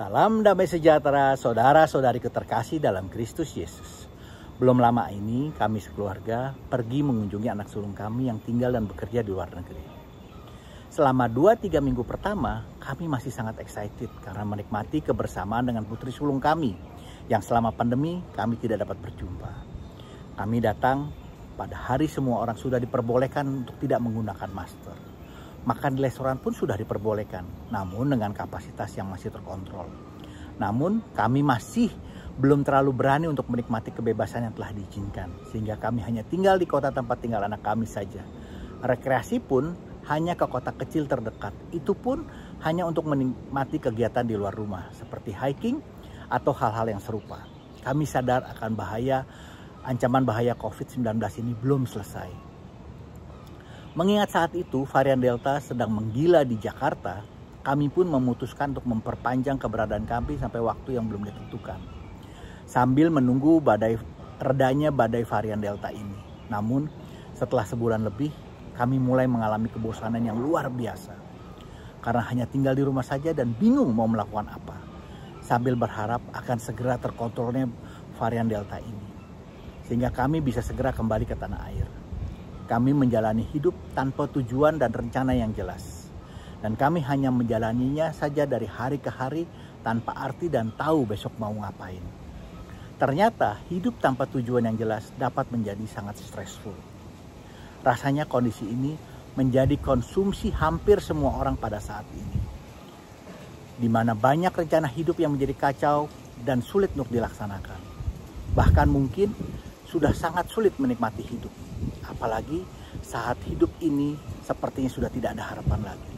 Salam damai sejahtera saudara-saudariku terkasih dalam Kristus Yesus. Belum lama ini kami sekeluarga pergi mengunjungi anak sulung kami yang tinggal dan bekerja di luar negeri. Selama 2-3 minggu pertama kami masih sangat excited karena menikmati kebersamaan dengan putri sulung kami yang selama pandemi kami tidak dapat berjumpa. Kami datang pada hari semua orang sudah diperbolehkan untuk tidak menggunakan masker. Makan di restoran pun sudah diperbolehkan, namun dengan kapasitas yang masih terkontrol. Namun kami masih belum terlalu berani untuk menikmati kebebasan yang telah diizinkan, sehingga kami hanya tinggal di kota tempat tinggal anak kami saja. Rekreasi pun hanya ke kota kecil terdekat, itu pun hanya untuk menikmati kegiatan di luar rumah, seperti hiking atau hal-hal yang serupa. Kami sadar akan ancaman bahaya COVID-19 ini belum selesai. Mengingat saat itu varian Delta sedang menggila di Jakarta, kami pun memutuskan untuk memperpanjang keberadaan kami sampai waktu yang belum ditentukan. Sambil menunggu redanya badai varian Delta ini. Namun setelah sebulan lebih, kami mulai mengalami kebosanan yang luar biasa. Karena hanya tinggal di rumah saja dan bingung mau melakukan apa. Sambil berharap akan segera terkontrolnya varian Delta ini. Sehingga kami bisa segera kembali ke tanah air. Kami menjalani hidup tanpa tujuan dan rencana yang jelas. Dan kami hanya menjalaninya saja dari hari ke hari tanpa arti dan tahu besok mau ngapain. Ternyata hidup tanpa tujuan yang jelas dapat menjadi sangat stressful. Rasanya kondisi ini menjadi konsumsi hampir semua orang pada saat ini. Di mana banyak rencana hidup yang menjadi kacau dan sulit untuk dilaksanakan. Bahkan mungkin sudah sangat sulit menikmati hidup. Apalagi saat hidup ini sepertinya sudah tidak ada harapan lagi.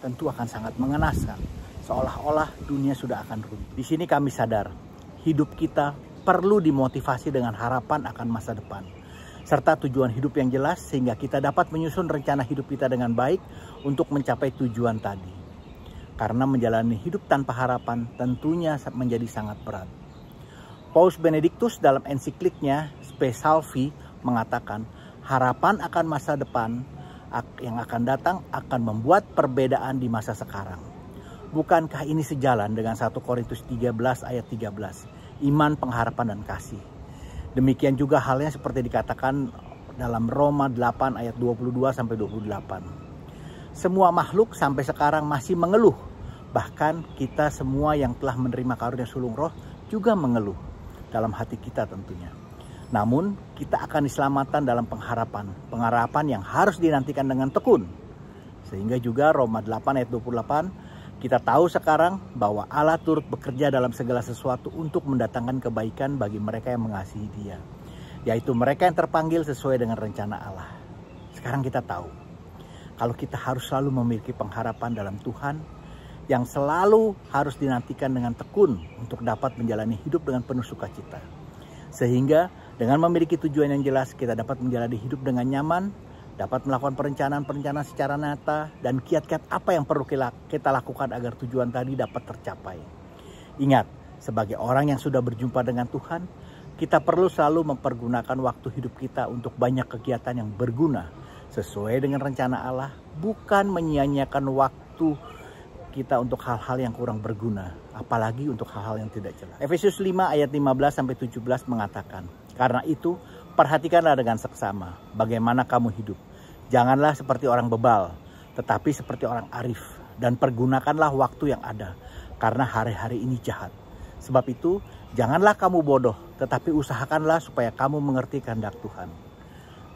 Tentu akan sangat mengenaskan, seolah-olah dunia sudah akan runtuh. Di sini kami sadar, hidup kita perlu dimotivasi dengan harapan akan masa depan. Serta tujuan hidup yang jelas sehingga kita dapat menyusun rencana hidup kita dengan baik untuk mencapai tujuan tadi. Karena menjalani hidup tanpa harapan tentunya menjadi sangat berat. Paus Benedictus dalam ensikliknya Spe Salvi mengatakan, harapan akan masa depan yang akan datang akan membuat perbedaan di masa sekarang. Bukankah ini sejalan dengan 1 Korintus 13 ayat 13, iman, pengharapan, dan kasih. Demikian juga halnya seperti dikatakan dalam Roma 8 ayat 22-28. Semua makhluk sampai sekarang masih mengeluh. Bahkan kita semua yang telah menerima karunia sulung roh juga mengeluh dalam hati kita tentunya. Namun kita akan diselamatkan dalam pengharapan yang harus dinantikan dengan tekun. Sehingga juga Roma 8 ayat 28 kita tahu sekarang bahwa Allah turut bekerja dalam segala sesuatu untuk mendatangkan kebaikan bagi mereka yang mengasihi Dia. Yaitu mereka yang terpanggil sesuai dengan rencana Allah. Sekarang kita tahu kalau kita harus selalu memiliki pengharapan dalam Tuhan yang selalu harus dinantikan dengan tekun untuk dapat menjalani hidup dengan penuh sukacita. Sehingga dengan memiliki tujuan yang jelas, kita dapat menjalani hidup dengan nyaman, dapat melakukan perencanaan-perencanaan secara nyata, dan kiat-kiat apa yang perlu kita lakukan agar tujuan tadi dapat tercapai. Ingat, sebagai orang yang sudah berjumpa dengan Tuhan, kita perlu selalu mempergunakan waktu hidup kita untuk banyak kegiatan yang berguna, sesuai dengan rencana Allah, bukan menyia-nyiakan waktu kita untuk hal-hal yang kurang berguna, apalagi untuk hal-hal yang tidak jelas. Efesus 5 ayat 15-17 mengatakan, karena itu perhatikanlah dengan seksama bagaimana kamu hidup. Janganlah seperti orang bebal, tetapi seperti orang arif, dan pergunakanlah waktu yang ada, karena hari-hari ini jahat. Sebab itu janganlah kamu bodoh, tetapi usahakanlah supaya kamu mengerti kehendak Tuhan.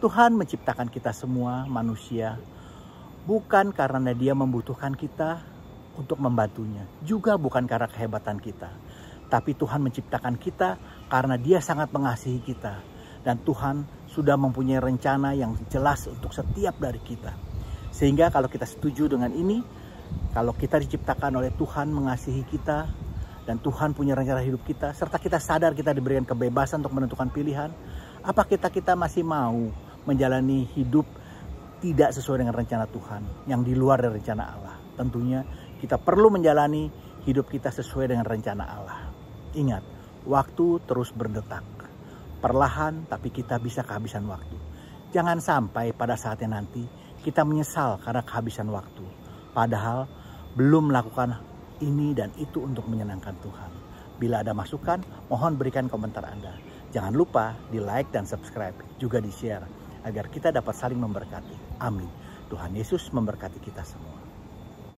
Tuhan menciptakan kita semua manusia bukan karena Dia membutuhkan kita untuk membantunya, juga bukan karena kehebatan kita, tapi Tuhan menciptakan kita karena Dia sangat mengasihi kita, dan Tuhan sudah mempunyai rencana yang jelas untuk setiap dari kita. Sehingga kalau kita setuju dengan ini, kalau kita diciptakan oleh Tuhan mengasihi kita, dan Tuhan punya rencana hidup kita, serta kita sadar kita diberikan kebebasan untuk menentukan pilihan, apa kita masih mau menjalani hidup tidak sesuai dengan rencana Tuhan, yang di luar dari rencana Allah? Tentunya kita perlu menjalani hidup kita sesuai dengan rencana Allah. Ingat, waktu terus berdetak. Perlahan tapi kita bisa kehabisan waktu. Jangan sampai pada saatnya nanti kita menyesal karena kehabisan waktu. Padahal belum melakukan ini dan itu untuk menyenangkan Tuhan. Bila ada masukan, mohon berikan komentar Anda. Jangan lupa di like dan subscribe, juga di share, agar kita dapat saling memberkati. Amin. Tuhan Yesus memberkati kita semua.